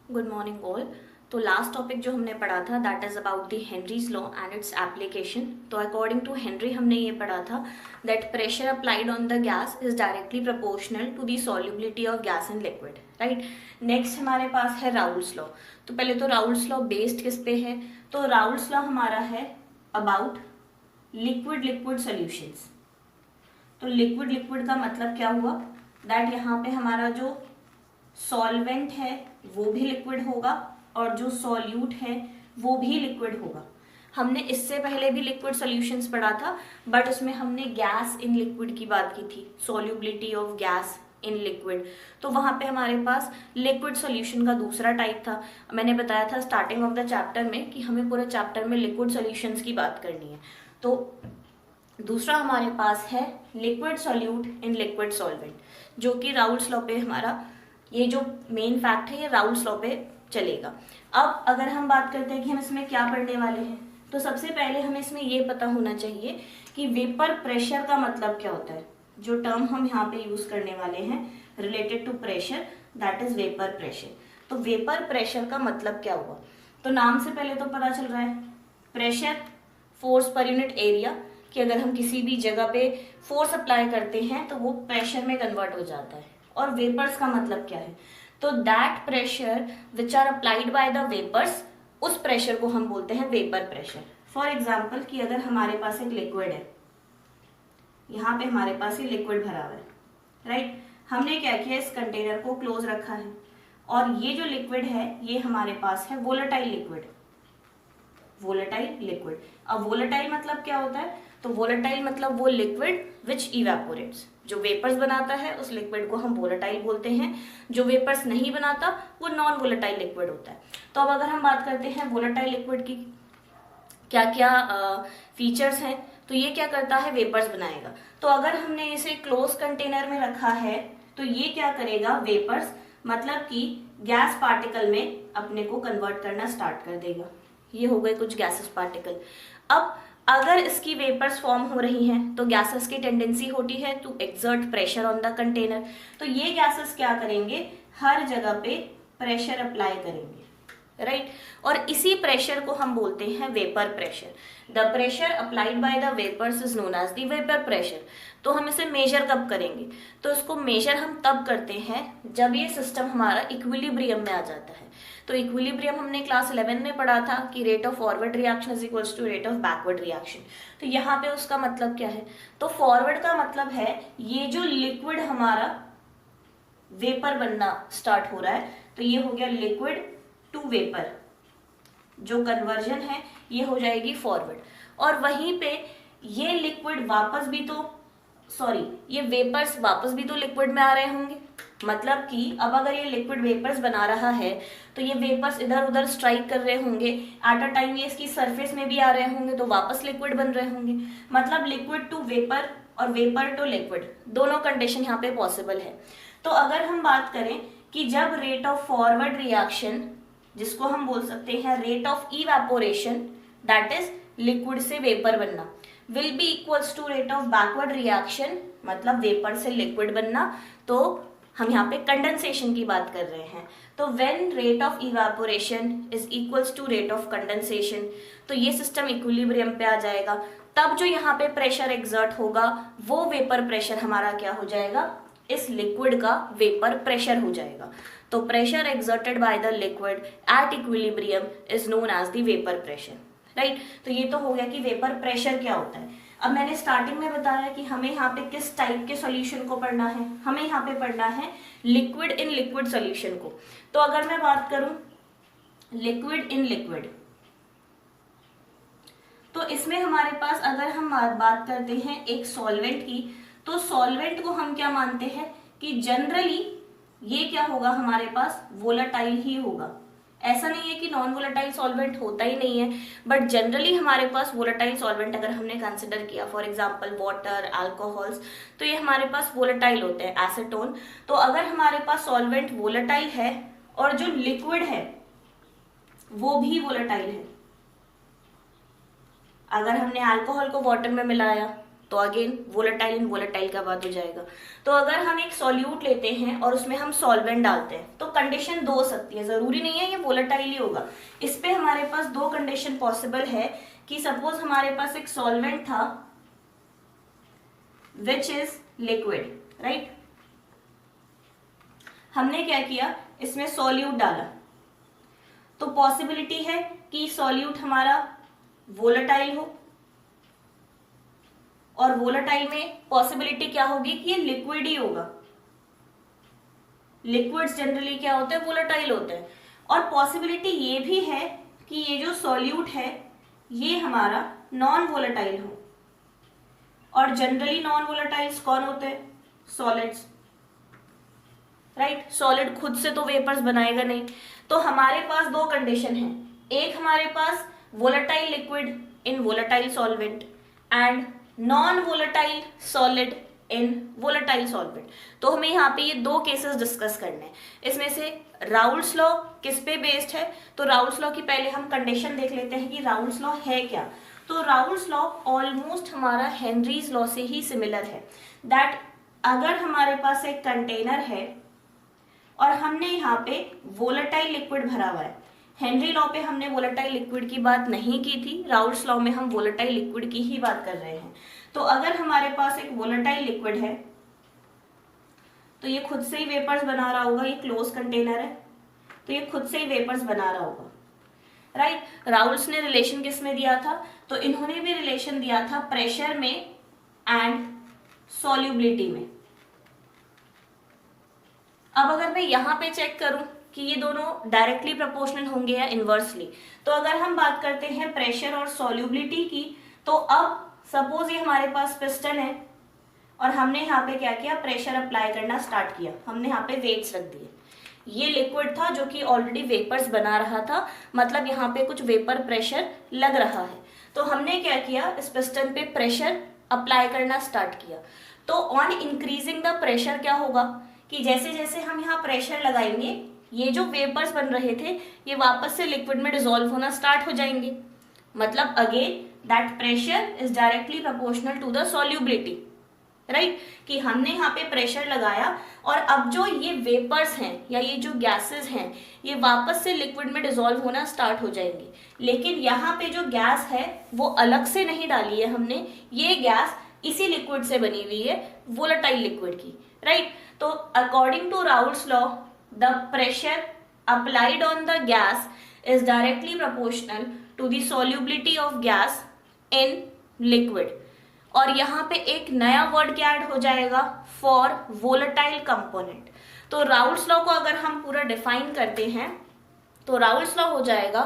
Good morning all. तो last topic जो हमने पढ़ा था that is about the Henry's law and its application. तो अकॉर्डिंग टू हेनरी हमने ये पढ़ा था that pressure applied on the gas is directly proportional to the solubility of gas in liquid, right. Next हमारे पास है राउल्स लॉ। तो पहले तो राउल्स लॉ बेस्ड किस पे है? तो राउल्स लॉ हमारा है अबाउट लिक्विड लिक्विड सॉल्यूशंस। तो लिक्विड लिक्विड का मतलब क्या हुआ? दैट यहाँ पे हमारा जो सॉल्वेंट है वो भी लिक्विड होगा और जो सॉल्यूट है वो भी लिक्विड होगा। हमने इससे पहले भी लिक्विड सॉल्यूशंस पढ़ा था, बट उसमें हमने गैस इन लिक्विड की बात की थी, solubility of gas in liquid. तो वहां पे हमारे पास लिक्विड सॉल्यूशन का दूसरा टाइप था। मैंने बताया था स्टार्टिंग ऑफ द चैप्टर में कि हमें पूरे चैप्टर में लिक्विड सॉल्यूशंस की बात करनी है। तो दूसरा हमारे पास है liquid solute in liquid solvent, जो कि राउल्स लॉ पे हमारा ये जो मेन फैक्ट है ये राउल्स लॉ पे चलेगा। अब अगर हम बात करते हैं कि हम इसमें क्या पढ़ने वाले हैं, तो सबसे पहले हमें इसमें ये पता होना चाहिए कि वेपर प्रेशर का मतलब क्या होता है। जो टर्म हम यहाँ पे यूज करने वाले हैं related to pressure, that is vapour pressure. तो वेपर प्रेशर का मतलब क्या हुआ? तो नाम से पहले तो पता चल रहा है pressure force per unit area, कि अगर हम किसी भी जगह पे फोर्स अप्लाई करते हैं तो वो प्रेशर में कन्वर्ट हो जाता है। और वेपर्स का मतलब क्या है? तो that pressure which are applied by the vapours, उस प्रेशर को हम बोलते हैं वेपर प्रेशर। फॉर एग्जाम्पल कि अगर हमारे पास एक लिक्विड है, यहाँ पे हमारे पास ये लिक्विड भरा हुआ है, राइट। हमने क्या किया, इस कंटेनर को क्लोज रखा है और ये जो लिक्विड है ये हमारे पास है वोलेटाइल लिक्विड। वोलेटाइल लिक्विड, अब वोलेटाइल मतलब क्या होता है? तो वोलेटाइल मतलब वो लिक्विड विच इवेपोरेट्स। जो वेपर्स बनाता है उस लिक्विड को हम वोलेटाइल बोलते हैं, जो वेपर्स नहीं बनाता वो नॉन वोलेटाइल लिक्विड होता है। तो अब अगर हम बात करते हैं वोलेटाइल लिक्विड की क्या क्या फीचर्स हैं, तो ये क्या करता है, वेपर्स बनाएगा। तो अगर हमने इसे क्लोज कंटेनर में रखा है तो ये क्या करेगा, वेपर्स मतलब कि गैस पार्टिकल में अपने को कन्वर्ट करना स्टार्ट कर देगा। ये हो गए कुछ गैसेस पार्टिकल। अब अगर इसकी वेपर्स फॉर्म हो रही हैं तो गैसेस की टेंडेंसी होती है to exert pressure on the container. तो ये गैसेस क्या करेंगे, हर जगह पे प्रेशर अप्लाई करेंगे, राइट। और इसी प्रेशर को हम बोलते हैं vapour pressure. The pressure applied by the vapours is known as the vapour pressure. तो हम इसे मेजर कब करेंगे? तो इसको मेजर हम तब करते हैं जब ये सिस्टम हमारा इक्विलिब्रियम में आ जाता है। तो इक्विलिब्रियम हमने क्लास 11 में पढ़ा था कि rate of forward reaction is equals to rate of backward reaction. तो यहाँ पे उसका मतलब क्या है? तो फॉरवर्ड का मतलब है ये जो लिक्विड हमारा वेपर बनना स्टार्ट हो रहा है, तो ये हो गया लिक्विड टू वेपर, जो कन्वर्जन है ये हो जाएगी फॉरवर्ड। और वहीं पे ये लिक्विड वापस भी तो ये वेपर्स वापस भी तो लिक्विड में आ रहे होंगे। मतलब कि अब अगर ये लिक्विड वेपर्स बना रहा है तो ये वेपर्स इधर उधर स्ट्राइक कर रहे होंगे, एट अ टाइम ये इसकी सरफेस में भी आ रहे होंगे तो वापस लिक्विड बन रहे होंगे। मतलब लिक्विड टू वेपर और वेपर टू लिक्विड दोनों कंडीशन यहाँ पे पॉसिबल है। तो अगर हम बात करें कि जब रेट ऑफ फॉरवर्ड रिएक्शन, जिसको हम बोल सकते हैं rate of evaporation, that is liquid से वेपर बनना, will be equals to rate of backward reaction, मतलब वेपर से लिक्विड बनना, तो हम यहाँ पे कंडेंसेशन की बात कर रहे हैं। तो when rate of evaporation is equals to rate of condensation, तो ये सिस्टम इक्विलिब्रियम पे आ जाएगा। तब जो यहाँ पे प्रेशर एक्सर्ट होगा वो वेपर प्रेशर हमारा क्या हो जाएगा, इस लिक्विड का वेपर प्रेशर हो जाएगा। तो pressure exerted by the liquid at equilibrium is known as the vapour pressure, right. तो ये तो हो गया कि वेपर प्रेशर क्या होता है। अब मैंने स्टार्टिंग में बताया कि हमें यहाँ पे किस टाइप के सॉल्यूशन को पढ़ना है, हमें यहाँ पे पढ़ना है लिक्विड इन लिक्विड सॉल्यूशन को। तो अगर मैं बात करूं लिक्विड इन लिक्विड, तो इसमें हमारे पास अगर हम बात करते हैं एक सॉल्वेंट की, तो सॉल्वेंट को हम क्या मानते हैं कि जनरली ये क्या होगा, हमारे पास वोलेटाइल ही होगा। ऐसा नहीं है कि नॉन वोलेटाइल सॉल्वेंट होता ही नहीं है, बट जनरली हमारे पास वोलेटाइल सॉल्वेंट अगर हमने कंसिडर किया, फॉर एग्जांपल वाटर, अल्कोहल्स, तो ये हमारे पास वोलेटाइल होते हैं, एसीटोन। तो अगर हमारे पास सॉल्वेंट वोलेटाइल है और जो लिक्विड है वो भी वोलेटाइल है, अगर हमने अल्कोहल को वाटर में मिलाया तो अगेन वोलेटाइल इन वोलेटाइल का बात हो जाएगा। तो अगर हम एक सॉल्यूट लेते हैं और उसमें हम सॉल्वेंट डालते हैं तो कंडीशन दो हो सकती है, जरूरी नहीं है ये वोलेटाइल ही होगा। इस पे हमारे पास दो कंडीशन पॉसिबल है कि सपोज हमारे पास एक सॉल्वेंट था विच इज लिक्विड, राइट। हमने क्या किया, इसमें सॉल्यूट डाला, तो पॉसिबिलिटी है कि सॉल्यूट हमारा वोलेटाइल हो, और वोलेटाइल में पॉसिबिलिटी क्या होगी कि ये लिक्विड ही होगा। लिक्विड्स जनरली क्या होते हैं, वोलेटाइल होते हैं। और पॉसिबिलिटी ये भी है कि ये जो सॉल्यूट है ये हमारा नॉन वोलेटाइल हो, और जनरली नॉन वोलेटाइल्स कौन होते हैं, सॉलिड्स, राइट। सॉलिड खुद से तो वेपर्स बनाएगा नहीं। तो हमारे पास दो कंडीशन है, एक हमारे पास volatile liquid in volatile solvent and non volatile solid in volatile solvent. तो हमें यहाँ पे ये दो केसेस डिस्कस करने हैं। इसमें से राउल्स लॉ किस पे बेस्ड है, तो राउल्स लॉ की पहले हम कंडीशन देख लेते हैं कि राउल्स लॉ है क्या। तो राउल्स लॉ ऑलमोस्ट हमारा हेनरीज लॉ से ही सिमिलर है, दैट अगर हमारे पास एक कंटेनर है और हमने यहाँ पे वोलेटाइल लिक्विड भरा हुआ है, हेनरी लॉ पे हमने वोलेटाइल लिक्विड की बात नहीं की थी, राउल्स लॉ में हम वोलेटाइल लिक्विड की ही बात कर रहे हैं। तो अगर हमारे पास एक वोलेटाइल लिक्विड है तो ये खुद से ही वेपर्स बना रहा होगा, ये क्लोज कंटेनर है तो ये खुद से ही वेपर्स बना रहा होगा, राइट। राउल्स ने रिलेशन किस में दिया था, तो इन्होंने भी रिलेशन दिया था प्रेशर में एंड सॉल्युबिलिटी में। अब अगर मैं यहाँ पे चेक करूं कि ये दोनों डायरेक्टली प्रोपोर्शनल होंगे या इनवर्सली, तो अगर हम बात करते हैं प्रेशर और सॉल्युबिलिटी की, तो अब सपोज ये हमारे पास पिस्टन है और हमने यहाँ पे क्या किया, प्रेशर अप्लाई करना स्टार्ट किया, हमने यहाँ पे वेट्स रख दिए। ये लिक्विड था जो कि ऑलरेडी वेपर्स बना रहा था, मतलब यहाँ पे कुछ वेपर प्रेशर लग रहा है। तो हमने क्या किया, इस पिस्टन पे प्रेशर अप्लाई करना स्टार्ट किया। तो ऑन इंक्रीजिंग द प्रेशर क्या होगा कि जैसे जैसे हम यहाँ प्रेशर लगाएंगे ये जो वेपर्स बन रहे थे ये वापस से लिक्विड में डिसॉल्व होना स्टार्ट हो जाएंगे। मतलब again that pressure is directly proportional to the solubility, right. कि हमने यहाँ पे प्रेशर लगाया और अब जो ये वेपर्स हैं या ये जो गैसेस हैं ये वापस से लिक्विड में डिसॉल्व होना स्टार्ट हो जाएंगे। लेकिन यहाँ पे जो गैस है वो अलग से नहीं डाली है हमने, ये गैस इसी लिक्विड से बनी हुई है, वोलेटाइल लिक्विड की, राइट। तो according to Raoult's law the pressure applied on the gas is directly proportional to the solubility of gas in liquid। और यहाँ पे एक नया वर्ड क्या ऐड हो जाएगा, फॉर वोलेटाइल कंपोनेंट। तो राउल्स लॉ को अगर हम पूरा डिफाइन करते हैं तो राउल्स लॉ हो जाएगा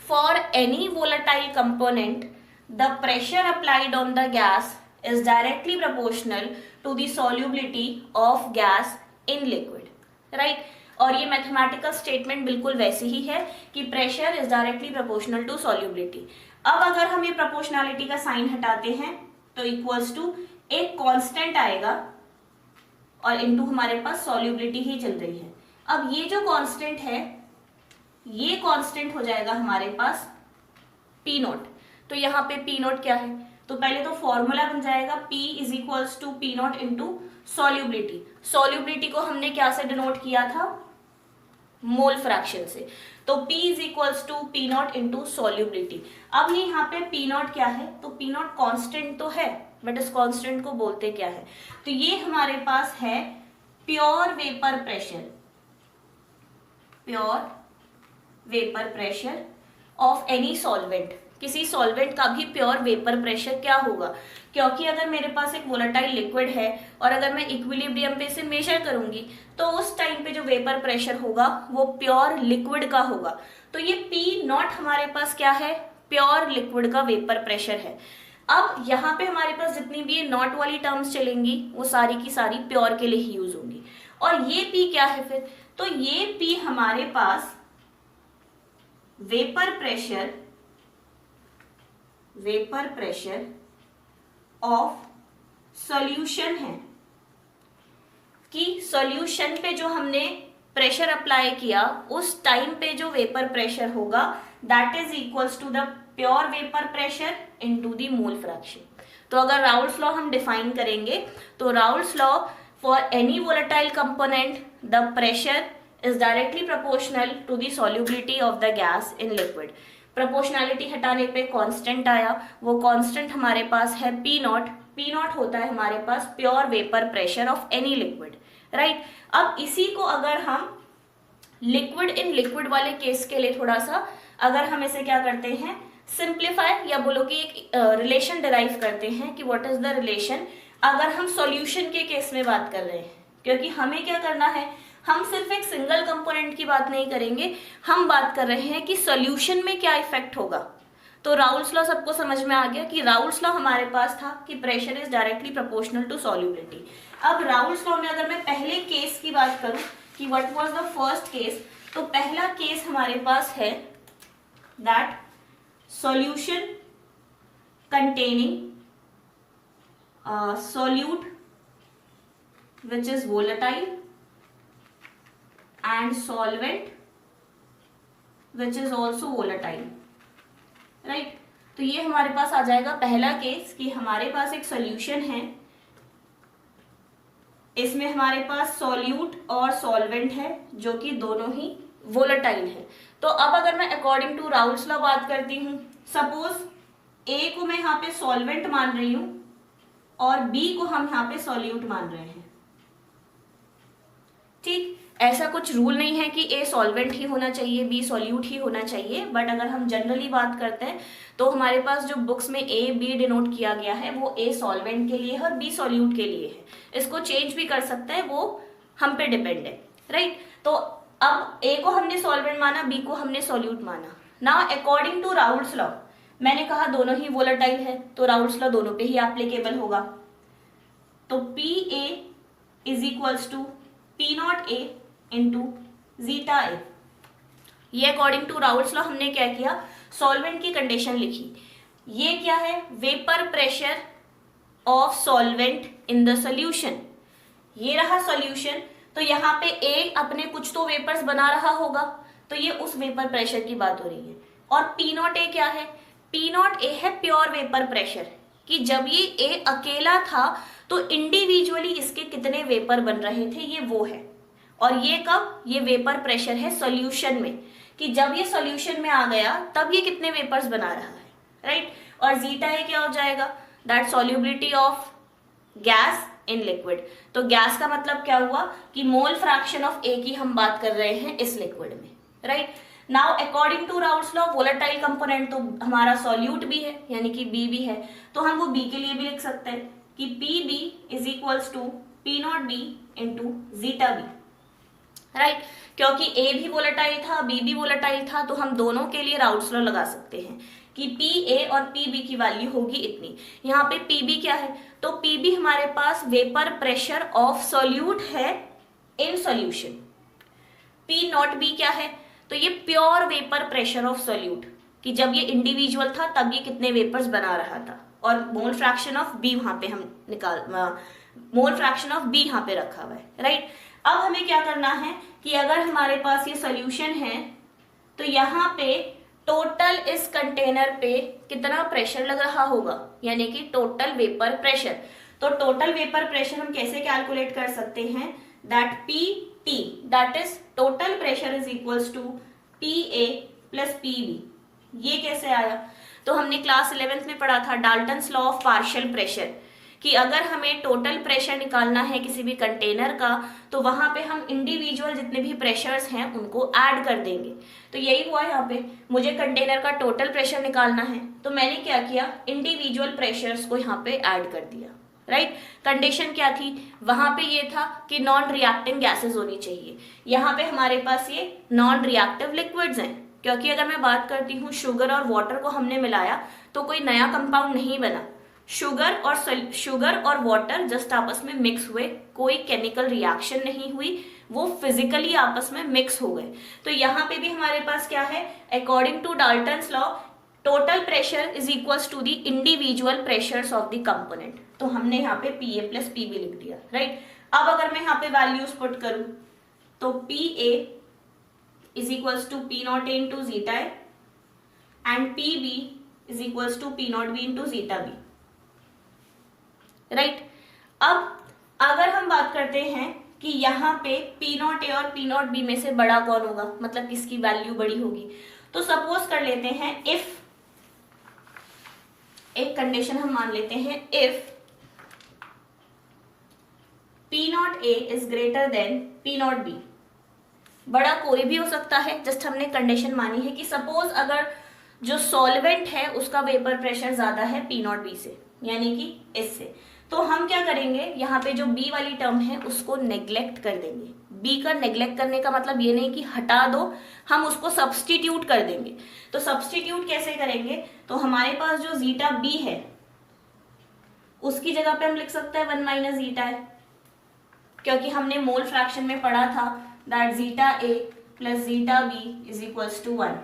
for any volatile component the pressure applied on the gas is directly proportional to the solubility of gas in liquid, right। और ये मैथमेटिकल स्टेटमेंट बिल्कुल वैसी ही है कि pressure is directly proportional to solubility. अब अगर हम ये प्रोपोर्शनलिटी का साइन हटाते हैं तो इक्वल्स टू एक कांस्टेंट आएगा और इनटू हमारे पास सॉल्युबिलिटी ही चल रही है। अब ये जो कांस्टेंट है ये कांस्टेंट हो जाएगा हमारे पास पी नोट। तो यहाँ पे पी नोट क्या है, तो पहले तो फॉर्मूला बन जाएगा P is equals to P not into solubility. Solubility को हमने क्या से डिनोट किया था, मोल फ्रैक्शन से। तो P is equals to P not into solubility. अब ये यहाँ पे पी नॉट क्या है, तो पी नॉट कॉन्स्टेंट तो है बट इस कॉन्स्टेंट को बोलते क्या है, तो ये हमारे पास है pure vapour pressure, pure vapour pressure of any solvent. किसी सॉल्वेंट का भी प्योर वेपर प्रेशर क्या होगा, क्योंकि अगर मेरे पास एक वोलेटाइल लिक्विड है और अगर मैं इक्विलिब्रियम पे इसे मेजर करूंगी तो उस टाइम पे जो वेपर प्रेशर होगा वो प्योर लिक्विड का होगा। तो ये पी नॉट हमारे पास क्या है, प्योर लिक्विड का वेपर प्रेशर है। अब यहाँ पे हमारे पास जितनी भी ये नॉट वाली टर्म्स चलेंगी वो सारी की सारी प्योर के लिए ही यूज होंगी। और ये पी क्या है फिर, तो ये पी हमारे पास वेपर प्रेशर ऑफ सॉल्यूशन है, कि सॉल्यूशन पे जो हमने प्रेशर अप्लाई किया उस टाइम पे जो वेपर प्रेशर होगा that is equals to the pure vapour pressure into the mole fraction. तो अगर राउल्स लॉ हम डिफाइन करेंगे तो Raoult's law for any volatile component the pressure is directly proportional to the solubility of the gas in liquid. Proportionality हटाने पे constant आया, वो constant हमारे पास है पी नॉट। पी नॉट होता है हमारे पास pure vapour pressure of any liquid, right. अब इसी को अगर हम लिक्विड इन लिक्विड वाले केस के लिए थोड़ा सा अगर हम इसे क्या करते हैं सिंप्लीफाई या बोलो कि एक रिलेशन डिराइव करते हैं कि व्हाट इज द रिलेशन अगर हम सॉल्यूशन के केस में बात कर रहे हैं, क्योंकि हमें क्या करना है, हम सिर्फ एक सिंगल कंपोनेंट की बात नहीं करेंगे, हम बात कर रहे हैं कि सॉल्यूशन में क्या इफेक्ट होगा। तो राउल्स लॉ सबको समझ में आ गया कि राउल्स लॉ हमारे पास था कि pressure is directly proportional to solubility. अब राउल्स लॉ में अगर मैं पहले केस की बात करूं कि what was the first case, तो पहला केस हमारे पास है that solution containing solute which is volatile and solvent which is also volatile, right। तो ये हमारे पास आ जाएगा पहला केस कि हमारे पास एक सॉल्यूशन है, इसमें हमारे पास सॉल्यूट और सॉल्वेंट है जो कि दोनों ही वोलेटाइल है। तो अब अगर मैं अकॉर्डिंग टू राउल्स लॉ बात करती हूँ, सपोज ए को मैं यहाँ पे सॉल्वेंट मान रही हूँ और बी को हम यहाँ पे सॉल्यूट मान रहे हैं, ठीक। ऐसा कुछ रूल नहीं है कि ए सॉल्वेंट ही होना चाहिए बी सॉल्यूट ही होना चाहिए, बट अगर हम जनरली बात करते हैं तो हमारे पास जो बुक्स में ए बी डिनोट किया गया है वो ए सॉल्वेंट के लिए है और बी सॉल्यूट के लिए है। इसको चेंज भी कर सकते हैं, वो हम पे डिपेंड है, राइट। तो अब ए को हमने सॉल्वेंट माना, बी को हमने सॉल्यूट माना। Now according to Raoult's law मैंने कहा दोनों ही वोलेटाइल है तो राउल्स लॉ दोनों पे ही एप्लीकेबल होगा। तो P A is equals to P naught A into zeta A. ये अकॉर्डिंग टू राउल्स लॉ हमने क्या किया, सॉल्वेंट की कंडीशन लिखी। ये क्या है, vapour pressure of solvent in the solution. ये रहा सॉल्यूशन, तो यहाँ पे ए अपने कुछ तो वेपर्स बना रहा होगा, तो ये उस वेपर प्रेशर की बात हो रही है। और पी नॉट ए क्या है, पी नॉट ए है प्योर वेपर प्रेशर, कि जब ये ए अकेला था तो इंडिविजुअली इसके कितने वेपर बन रहे थे ये वो है। और ये कब, ये वेपर प्रेशर है सॉल्यूशन में, कि जब ये सॉल्यूशन में आ गया तब ये कितने वेपर्स बना रहा है, राइट। और जीटा ए क्या हो जाएगा, that solubility of gas in liquid. तो गैस का मतलब क्या हुआ कि मोल फ्रैक्शन ऑफ ए की हम बात कर रहे हैं इस लिक्विड में, right. Now according to Raoult's law volatile component तो हमारा सॉल्यूट भी है यानी कि बी भी है, तो हम वो बी के लिए भी लिख सकते हैं कि P B is equals to P naught B into zeta B, right. क्योंकि ए भी वोलेटाइल था बी भी वोलेटाइल था, तो हम दोनों के लिए राउल्स लॉ लगा सकते हैं कि पी ए और पी बी की वैल्यू होगी इतनी। यहाँ पे पी बी क्या है, तो पी बी हमारे पास वेपर प्रेशर ऑफ सॉल्यूट है in solution. P naught B क्या है, तो ये pure vapour pressure of solute, कि जब ये इंडिविजुअल था तब ये कितने वेपर्स बना रहा था। और मोल फ्रैक्शन ऑफ बी वहां पे हम मोल फ्रैक्शन ऑफ बी यहाँ पे रखा हुआ है, राइट। अब हमें क्या करना है कि अगर हमारे पास ये सॉल्यूशन है तो यहाँ पे टोटल इस कंटेनर पे कितना प्रेशर लग रहा होगा, यानी कि टोटल वेपर प्रेशर। तो टोटल वेपर प्रेशर हम कैसे कैलकुलेट कर सकते हैं, that P T that is total pressure is equals to P A plus P B. ये कैसे आया, तो हमने क्लास 11th में पढ़ा था Dalton's law of partial pressure, कि अगर हमें टोटल प्रेशर निकालना है किसी भी कंटेनर का तो वहां पे हम इंडिविजुअल जितने भी प्रेशर्स हैं उनको ऐड कर देंगे। तो यही हुआ यहाँ पे, मुझे कंटेनर का टोटल प्रेशर निकालना है तो मैंने क्या किया, इंडिविजुअल प्रेशर्स को यहाँ पे ऐड कर दिया, राइट। कंडीशन क्या थी, वहां पे ये था कि नॉन रिएक्टिंग गैसेस होनी चाहिए। यहाँ पे हमारे पास ये नॉन रिएक्टिव लिक्विड्स हैं, क्योंकि अगर मैं बात करती हूँ शुगर और वाटर को हमने मिलाया तो कोई नया कंपाउंड नहीं बना। शुगर और वाटर जस्ट आपस में मिक्स हुए, कोई केमिकल रिएक्शन नहीं हुई, वो फिजिकली आपस में मिक्स हो गए। तो यहाँ पे भी हमारे पास क्या है, according to Dalton's law total pressure is equals to the individual pressures of the component. तो हमने यहाँ पे P A plus P B लिख दिया, राइट। अब अगर मैं यहाँ पे वैल्यूज पुट करूं तो P A is equals to P naught A into zeta A and P B is equals to P naught B into zeta B. Right. अब अगर हम बात करते हैं कि यहाँ पे पी नॉट ए और पी नॉट बी में से बड़ा कौन होगा, मतलब किसकी वैल्यू बड़ी होगी, तो सपोज कर लेते हैं इफ, एक कंडीशन हम मान लेते हैं, if P naught A is greater than P naught B. बड़ा कोई भी हो सकता है, जस्ट हमने कंडीशन मानी है कि सपोज अगर जो सॉल्वेंट है उसका वेपर प्रेशर ज्यादा है पी नॉट बी से, यानी कि इससे, तो हम क्या करेंगे, यहाँ पे जो बी वाली टर्म है उसको नेग्लेक्ट कर देंगे। बी का नेग्लेक्ट करने का मतलब ये नहीं कि हटा दो, हम उसको सब्सटीट्यूट कर देंगे। तो सब्सटीट्यूट कैसे करेंगे, तो हमारे पास जो जीटा बी है उसकी जगह पे हम लिख सकते हैं 1 माइनस जीटा है, क्योंकि हमने मोल फ्रैक्शन में पढ़ा था that zeta A plus zeta B is equals to 1।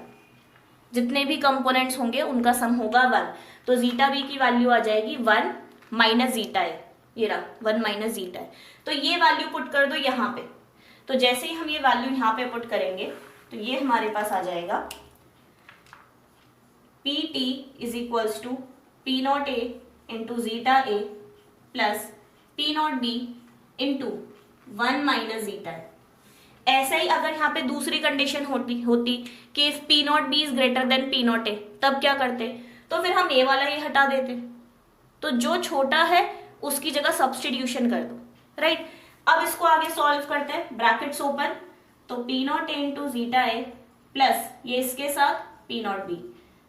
जितने भी कंपोनेंट्स होंगे उनका सम होगा 1, तो जीटा बी की वैल्यू आ जाएगी 1 माइनस जीटा है, ये रहा 1 माइनस जीटा है। तो ये वैल्यू पुट कर दो यहाँ पे, तो जैसे ही हम ये वैल्यू यहाँ पे पुट करेंगे तो ये हमारे पास आ जाएगा P T is equals to P naught A into zeta A plus P naught B into 1 minus zeta है। ऐसे ही अगर यहाँ पे दूसरी कंडीशन होती कि if P naught B is greater than P naught ए, तब क्या करते, तो फिर हम ए वाला ही हटा देते, तो जो छोटा है उसकी जगह सब्स्टिट्यूशन कर दो, राइट। अब इसको आगे सॉल्व करते हैं, ब्रैकेट्स ओपन, तो P naught A into zeta A plus ये इसके साथ P naught B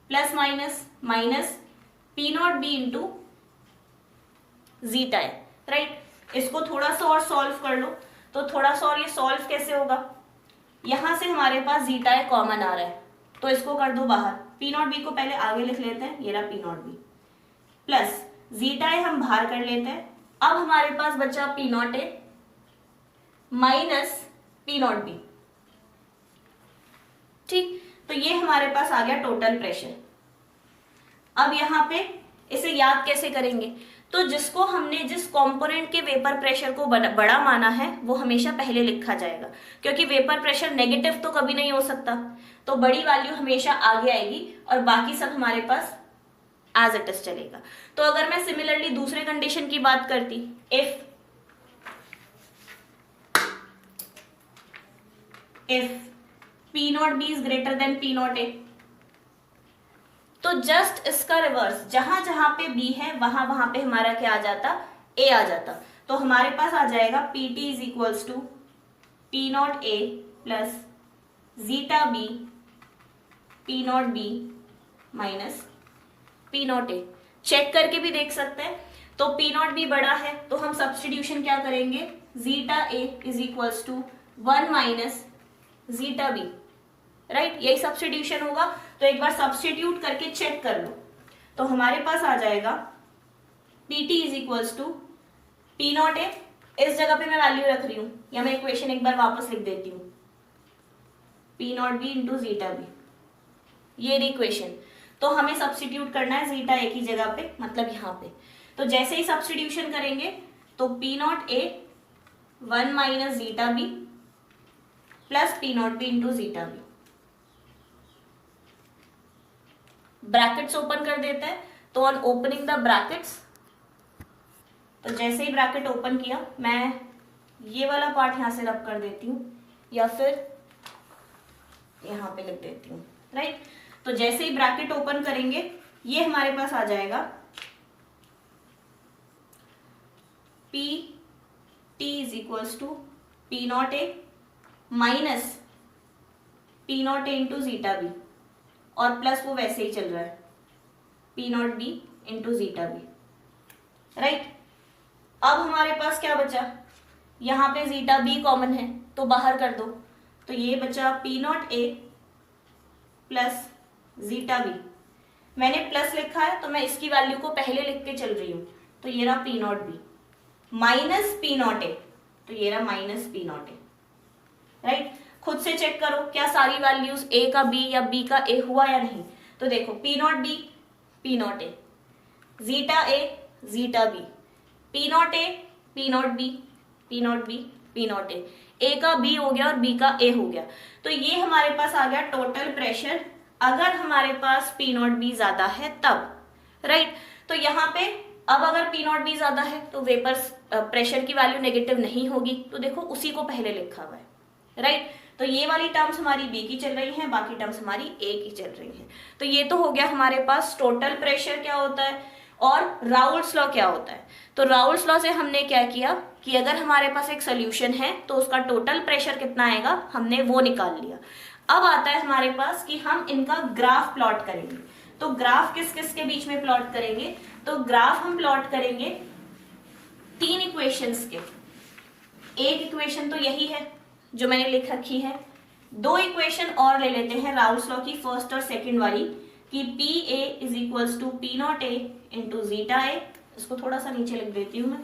plus minus minus P naught B into zeta ए, राइट। इसको थोड़ा सा और सॉल्व कर लो, तो थोड़ा सा और ये सॉल्व कैसे होगा, यहां से हमारे पास जीटा ए कॉमन आ रहा है तो इसको कर दो बाहर, पी नॉट बी को पहले आगे लिख लेते हैं, ये रहा P naught B plus zeta A हम बाहर कर लेते हैं। अब हमारे पास बचा P naught A minus P naught B, ठीक। तो ये हमारे पास आ गया टोटल प्रेशर। अब यहाँ पे इसे याद कैसे करेंगे, तो जिसको हमने जिस कंपोनेंट के वेपर प्रेशर को बड़ा माना है वो हमेशा पहले लिखा जाएगा, क्योंकि वेपर प्रेशर नेगेटिव तो कभी नहीं हो सकता, तो बड़ी वैल्यू हमेशा आगे आएगी और बाकी सब हमारे पास एज इट इज चलेगा। तो अगर मैं सिमिलरली दूसरे कंडीशन की बात करती, if P naught B is greater than P naught A, तो जस्ट इसका रिवर्स, जहां जहां पे बी है वहां वहां पे हमारा क्या आ जाता, ए आ जाता। तो हमारे पास आ जाएगा P T is equals to P naught A plus zeta B P naught B minus P naught A. Check करके भी देख सकते हैं, तो पी नॉट बी बड़ा है तो हम सब्स्टिट्यूशन क्या करेंगे, zeta A is equals to 1 minus zeta B, right, यही सब्स्टिट्यूशन होगा। तो एक बार सब्स्टिट्यूट करके चेक कर लो, तो हमारे पास आ जाएगा P T is equals to P naught A, इस जगह पे मैं वैल्यू रख रही हूं, या मैं इक्वेशन एक बार वापस लिख देती हूँ, P naught B into zeta B, ये इक्वेशन। तो हमें सब्स्टिट्यूट करना है जीटा ए की जगह पे, मतलब यहाँ पे। तो जैसे ही सब्स्टिट्यूशन करेंगे तो P naught A 1 minus zeta B plus P naught B into zeta B, brackets open कर देते हैं। तो ऑन ओपनिंग द ब्रैकेट्स, तो जैसे ही ब्रैकेट ओपन किया, मैं ये वाला पार्ट यहां से रब कर देती हूँ या फिर यहां पे लिख देती हूँ, राइट। तो जैसे ही ब्रैकेट ओपन करेंगे ये हमारे पास आ जाएगा P T is equals to P naught A minus P naught A into zeta B, और प्लस वो वैसे ही चल रहा है P naught B into zeta B, right. अब हमारे पास क्या बचा, यहाँ पे जीटा बी कॉमन है तो बाहर कर दो, तो ये बचा P naught A plus zeta B. मैंने प्लस लिखा है तो मैं इसकी वैल्यू को पहले लिख के चल रही हूँ, तो ये रहा P naught B minus P naught A, तो ये रहा माइनस पी नॉट ए, राइट। खुद से चेक करो क्या सारी वैल्यूज ए का बी या बी का ए हुआ या नहीं। तो देखो P naught B P naught A, zeta A zeta B, P naught A P naught B P naught B P naught A का बी हो गया और बी का ए हो गया। तो ये हमारे पास आ गया टोटल प्रेशर, अगर हमारे पास पी नॉट बी ज्यादा है तब, राइट। तो यहाँ पे अब अगर पी नॉट बी ज्यादा है तो वेपर प्रेशर की वैल्यू नेगेटिव नहीं होगी, तो देखो उसी को पहले लिखा हुआ है, राइट। तो ये वाली टर्म्स हमारी बी की चल रही हैं, बाकी टर्म्स हमारी ए की चल रही हैं। तो ये तो हो गया हमारे पास टोटल प्रेशर क्या होता है और राउल्ट्स लॉ क्या होता है। तो राउल्ट्स लॉ से हमने क्या किया कि अगर हमारे पास एक सोल्यूशन है तो उसका टोटल प्रेशर कितना आएगा, हमने वो निकाल लिया। अब आता है हमारे पास कि हम इनका ग्राफ प्लॉट करेंगे। तो ग्राफ किस किस के बीच में प्लॉट करेंगे, तो ग्राफ हम प्लॉट करेंगे तीन इक्वेशंस के। एक इक्वेशन तो यही है जो मैंने लिख रखी है, दो इक्वेशन और ले लेते हैं राउल्ट्स लॉ की, फर्स्ट और सेकंड वाली, कि P A is equals to P naught A into zeta A. इसको थोड़ा सा नीचे लिख देती हूं मैं,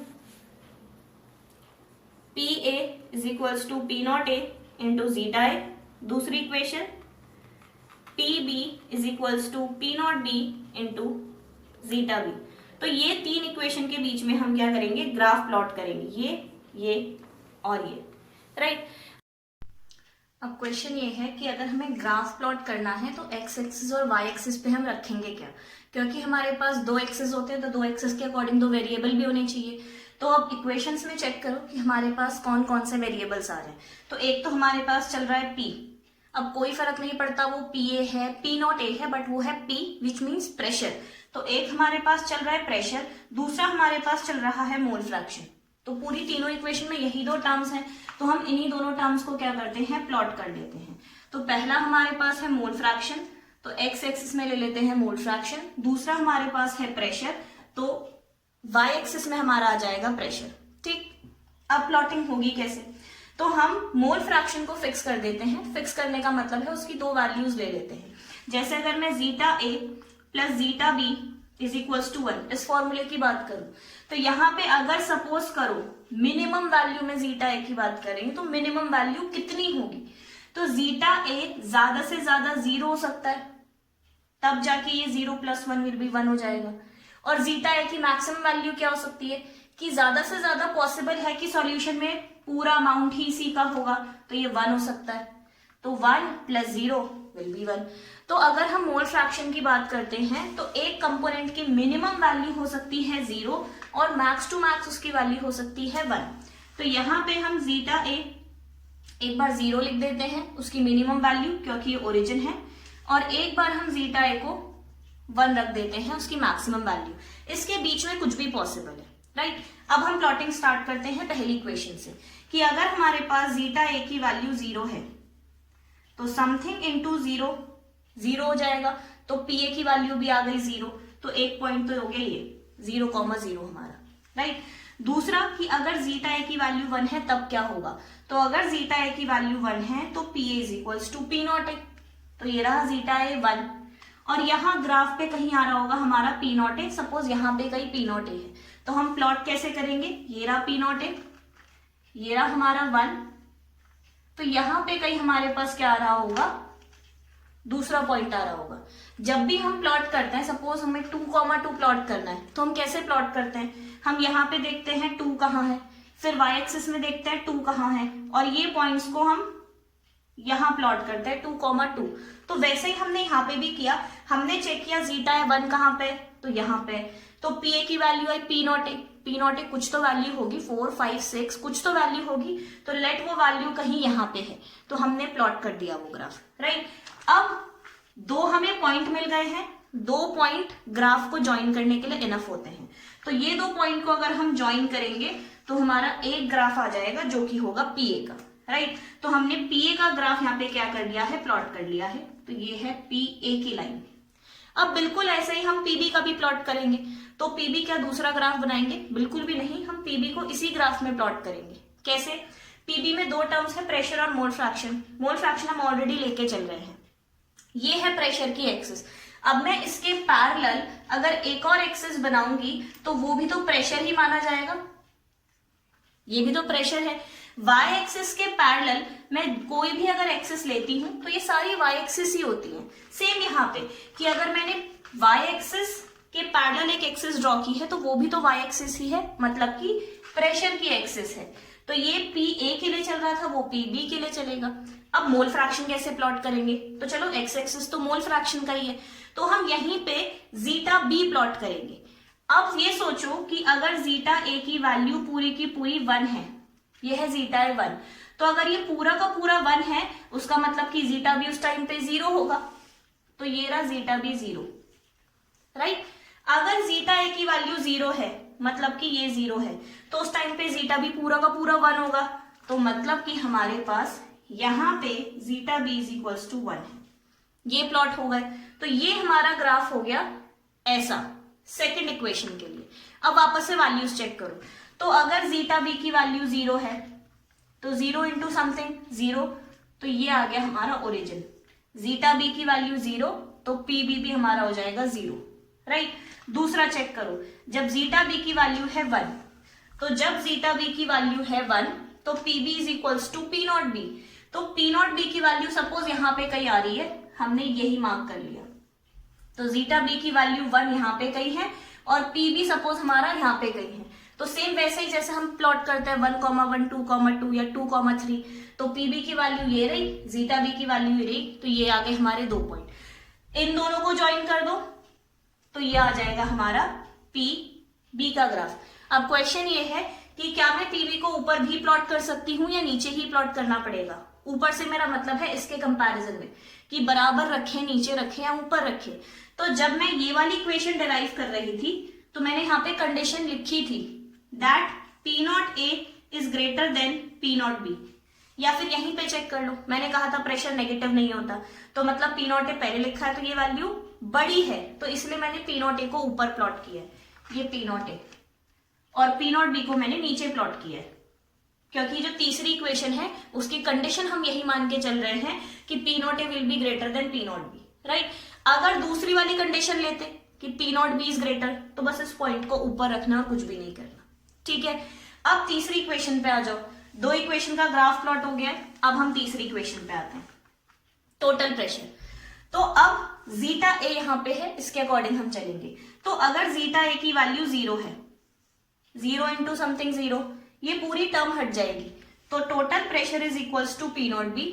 P A is equals to P naught A into zeta A. दूसरी equation P B is equals to P naught B into zeta B. तो ये तीन इक्वेशन के बीच में हम क्या करेंगे, ग्राफ प्लॉट करेंगे, ये और ये, राइट। अब क्वेश्चन ये है कि अगर हमें ग्राफ प्लॉट करना है तो एक्स एक्सिस और वाई एक्सिस पे हम रखेंगे क्या, क्योंकि हमारे पास दो एक्सिस होते हैं तो दो एक्सिस के अकॉर्डिंग दो वेरिएबल भी होने चाहिए। तो अब इक्वेशंस में चेक करो कि हमारे पास कौन कौन से वेरिएबल्स आ रहे हैं। तो एक तो हमारे पास चल रहा है पी, अब कोई फर्क नहीं पड़ता वो पी ए है पी नॉट ए है, बट वो है पी विच मीन्स प्रेशर। तो एक हमारे पास चल रहा है प्रेशर, दूसरा हमारे पास चल रहा है मोल फ्रैक्शन। तो पूरी तीनों इक्वेशन में यही दो टर्म्स हैं, तो हम इन्हीं दोनों टर्म्स को क्या करते हैं, प्लॉट कर लेते हैं। तो पहला हमारे पास है मोल फ्रैक्शन, तो एक्स एक्सिस में ले लेते हैं मोल फ्रैक्शन। दूसरा हमारे पास है प्रेशर, तो वाई एक्सिस में हमारा आ जाएगा प्रेशर, ठीक। अब प्लॉटिंग होगी कैसे, तो हम मोल फ्रैक्शन को फिक्स कर देते हैं। फिक्स करने का मतलब है उसकी दो वैल्यूज ले लेते हैं। जैसे अगर मैं zeta A plus zeta B is equals to 1 इस फॉर्मूले की बात करूं, तो यहाँ पे अगर सपोज करो मिनिमम वैल्यू में जीटा ए की बात करेंगे तो मिनिमम वैल्यू कितनी होगी, तो जीटा ए ज्यादा से ज्यादा 0 हो सकता है, तब जाके ये 0 + 1 विल बी 1 हो जाएगा। और जीटा ए की मैक्सिमम वैल्यू क्या हो सकती है कि ज्यादा से ज्यादा पॉसिबल है कि सॉल्यूशन में पूरा अमाउंट ही इसी का होगा, तो ये 1 हो सकता है। तो 1 + 0 विल बी 1। तो अगर हम मोल फ्रैक्शन की बात करते हैं तो एक कंपोनेंट की मिनिमम वैल्यू हो सकती है 0 और मैक्स टू मैक्स उसकी वैल्यू हो सकती है 1। तो यहाँ पे हम जीटा ए एक बार 0 लिख देते हैं उसकी मिनिमम वैल्यू, क्योंकि ये ओरिजिन है, और एक बार हम जीटा ए को 1 रख देते हैं उसकी मैक्सिमम वैल्यू। इसके बीच में कुछ भी पॉसिबल है, राइट। अब हम प्लॉटिंग स्टार्ट करते हैं पहली इक्वेशन से, कि अगर हमारे पास जीटा ए की वैल्यू 0 है तो समथिंग इंटू 0 0 हो जाएगा। तो पी ए की वैल्यू भी आ गई 0, तो एक पॉइंट तो हो गया ये 0,0 हमारा, राइट। दूसरा कि अगर जीटा ए की वैल्यू 1 है तब क्या होगा, तो अगर जीटा ए की वैल्यू 1 है तो P A is equals to P naught A. तो ये रहा जीटा ए 1, और यहाँ ग्राफ पे कहीं आ रहा होगा हमारा पी नॉट ए, सपोज यहाँ पे कहीं पी नॉट ए है, तो हम प्लॉट कैसे करेंगे, ये रहा पी नॉट ए, ये रहा हमारा 1, तो यहाँ पे कहीं हमारे पास क्या आ रहा होगा, दूसरा पॉइंट आ रहा होगा। जब भी हम प्लॉट करते हैं, सपोज हमें 2,2 प्लॉट करना है, तो हम कैसे प्लॉट करते हैं, हम यहाँ पे देखते हैं 2 कहाँ है, फिर वाई एक्सिस में देखते हैं 2 कहाँ है, और ये पॉइंट्स को हम यहाँ प्लॉट करते हैं 2,2। तो वैसे ही हमने यहाँ पे भी किया, हमने चेक किया जीटा है 1 कहाँ पे, तो यहाँ पे। तो पी ए की वैल्यू है P naught A, P naught ए कुछ तो वैल्यू होगी 4, 5, 6 कुछ तो वैल्यू होगी, तो लेट वो वैल्यू कहीं यहाँ पे है, तो हमने प्लॉट कर दिया वो ग्राफ, राइट। अब दो हमें पॉइंट मिल गए हैं, 2 पॉइंट ग्राफ को ज्वाइन करने के लिए इनफ होते हैं। तो ये 2 पॉइंट को अगर हम ज्वाइन करेंगे तो हमारा एक ग्राफ आ जाएगा जो कि होगा पी ए का, राइट। तो हमने पी ए का ग्राफ यहाँ पे क्या कर लिया है, प्लॉट कर लिया है। तो ये है पी ए की लाइन। अब बिल्कुल ऐसे ही हम पीबी का भी प्लॉट करेंगे, तो पीबी क्या दूसरा ग्राफ बनाएंगे, बिल्कुल भी नहीं, हम पीबी को इसी ग्राफ में प्लॉट करेंगे। कैसे, पीबी में 2 टर्म्स है, प्रेशर और मोल फ्रैक्शन। मोल फ्रैक्शन हम ऑलरेडी लेके चल रहे हैं, ये है प्रेशर की एक्सिस। अब मैं इसके पैरेलल अगर एक और एक्सिस बनाऊंगी तो वो भी तो प्रेशर ही माना जाएगा, ये भी तो प्रेशर है। वाई एक्सिस के पैरेलल मैं कोई भी अगर एक्सिस लेती हूं तो ये सारी वाई एक्सिस ही होती हैं। सेम यहाँ पे कि अगर मैंने वाई एक्सिस के पैरेलल एक एक्सिस ड्रॉ की है तो वो भी तो वाई एक्सिस ही है, मतलब कि प्रेशर की एक्सिस है। तो ये पी ए के लिए चल रहा था, वो पी बी के लिए चलेगा। अब मोल फ्रैक्शन कैसे प्लॉट करेंगे, तो चलो एक्स एक्सिस तो मोल फ्रैक्शन का ही है, तो हम यहीं पे जीटा बी प्लॉट करेंगे। अब ये सोचो कि अगर जीटा ए की वैल्यू पूरी की पूरी 1 है, ये है जीटा ए 1, तो अगर ये पूरा का पूरा 1 है उसका मतलब कि जीटा भी उस टाइम पे 0 होगा, तो ये रहा जीटा भी 0, राइट। अगर जीटा ए की वैल्यू 0 है मतलब कि ये 0 है, तो उस टाइम पे जीटा भी पूरा का पूरा 1 होगा, तो मतलब कि हमारे पास यहां पे zeta B is equals to 1 है। ये प्लॉट हो गए, तो ये हमारा ग्राफ हो गया ऐसा सेकंड इक्वेशन के लिए। अब वापस से वैल्यूज चेक करो, तो अगर जीटा बी की वैल्यू 0 है तो 0 इंटू समथिंग 0, तो ये आ गया हमारा ओरिजिन। जीटा बी की वैल्यू 0 तो पीबी भी हमारा हो जाएगा 0, राइट। दूसरा चेक करो, जब जीटा बी की वैल्यू है 1, तो जब जीटा बी की वैल्यू है 1 तो P B is equals to P naught B. तो पी नॉट बी की वैल्यू सपोज यहां पे कहीं आ रही है, हमने यही मार्क कर लिया, तो जीटा बी की वैल्यू 1 यहाँ पे कहीं है और पी भी सपोज हमारा यहाँ पे कहीं है। तो सेम वैसे ही जैसे हम प्लॉट करते हैं 1,1, 2,2 या 2,3, तो पीबी की वैल्यू ये रही, जीटा बी की वैल्यू ये रही, तो ये आ गए हमारे 2 पॉइंट। इन दोनों को ज्वाइन कर दो तो ये आ जाएगा हमारा पी बी का ग्राफ। अब क्वेश्चन ये है कि क्या मैं पीबी को ऊपर भी प्लॉट कर सकती हूँ या नीचे ही प्लॉट करना पड़ेगा। ऊपर से मेरा मतलब है इसके कंपैरिजन में कि बराबर रखे, नीचे रखे या ऊपर रखे। तो जब मैं ये वाली इक्वेशन डिराइव कर रही थी तो मैंने यहाँ पे कंडीशन लिखी थी that P naught A is greater than P naught B, या फिर यहीं पे चेक कर लो, मैंने कहा था प्रेशर नेगेटिव नहीं होता, तो मतलब पी नॉट ए पहले लिखा है तो ये वैल्यू बड़ी है, तो इसलिए मैंने पी नॉट ए को ऊपर प्लॉट किया है, ये पी नॉट ए, और पी नॉट बी को मैंने नीचे प्लॉट किया है, क्योंकि जो तीसरी इक्वेशन है उसकी कंडीशन हम यही मान के चल रहे हैं कि P naught A will be greater than P naught B, right. अगर दूसरी वाली कंडीशन लेते कि P naught B is greater, तो बस इस पॉइंट को ऊपर रखना और कुछ भी नहीं करना, ठीक है। अब तीसरी इक्वेशन पे आ जाओ, 2 इक्वेशन का ग्राफ प्लॉट हो गया, अब हम तीसरी इक्वेशन पे आते हैं, टोटल प्रेशर। तो अब जीटा ए यहां पे है, इसके अकॉर्डिंग हम चलेंगे। तो अगर जीटा ए की वैल्यू 0 है, 0 इंटू समथिंग 0, ये पूरी टर्म हट जाएगी, तो total pressure is equals to P naught B,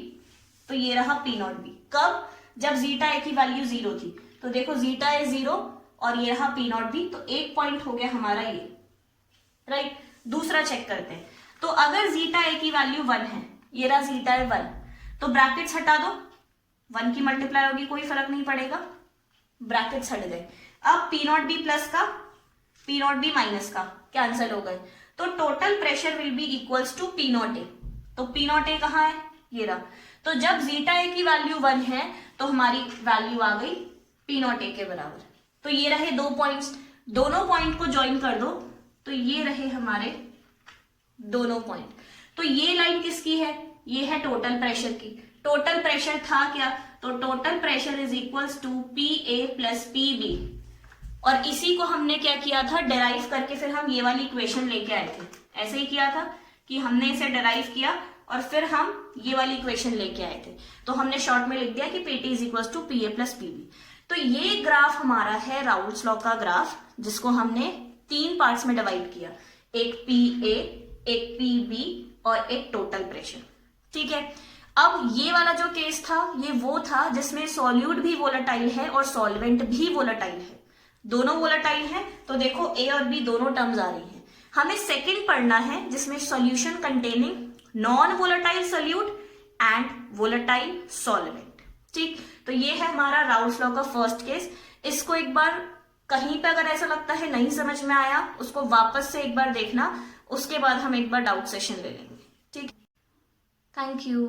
तो ये रहा पी नॉट बी। कब? जब जीटा ए की वैल्यू 0 थी, तो देखो जीटा ए 0 और ये रहा पी नॉट बी, तो एक पॉइंट हो गया हमारा ये, राइट। दूसरा चेक करते हैं, तो अगर जीटा ए की वैल्यू 1 है, ये रहा जीटा ए 1, तो ब्रैकेट्स हटा दो, 1 की मल्टीप्लाई होगी कोई फर्क नहीं पड़ेगा, ब्रैकेट्स हट गए। अब पी नॉट बी प्लस का, पी नॉट बी माइनस का कैंसिल हो गए, तो total pressure will be equals to P naught A. तो पी नॉट ए कहाँ है? ये रहा। तो जब जीटा ए की वैल्यू 1 है तो हमारी वैल्यू आ गई पी नॉट ए के बराबर। तो ये रहे 2 पॉइंट्स, दोनों पॉइंट को ज्वाइन कर दो तो ये रहे हमारे दोनों पॉइंट। तो ये लाइन किसकी है? ये है टोटल प्रेशर की। टोटल प्रेशर था क्या? तो total pressure is equals to P A plus P B, और इसी को हमने क्या किया था, डिराइव करके फिर हम ये वाली इक्वेशन लेके आए थे। ऐसे ही किया था कि हमने इसे डिराइव किया और फिर हम ये वाली इक्वेशन लेके आए थे। तो हमने शॉर्ट में लिख दिया कि P T is equals to P A plus P B. तो ये ग्राफ हमारा है राउल्स लॉ का ग्राफ, जिसको हमने 3 पार्ट्स में डिवाइड किया, एक पी ए, एक पी बी और एक टोटल प्रेशर, ठीक है। अब ये वाला जो केस था ये वो था जिसमें सॉल्यूट भी वोलेटाइल है और सॉल्वेंट भी वोलेटाइल है, दोनों वोलेटाइल है। तो देखो ए और बी दोनों टर्म्स आ रही हैं। हमें सेकंड पढ़ना है जिसमें solution containing non volatile solute and volatile solvent, ठीक। तो ये है हमारा राउल्स लॉ का फर्स्ट केस। इसको एक बार कहीं पे अगर ऐसा लगता है नहीं समझ में आया, उसको वापस से एक बार देखना, उसके बाद हम एक बार डाउट सेशन ले लेंगे, ठीक। Thank you.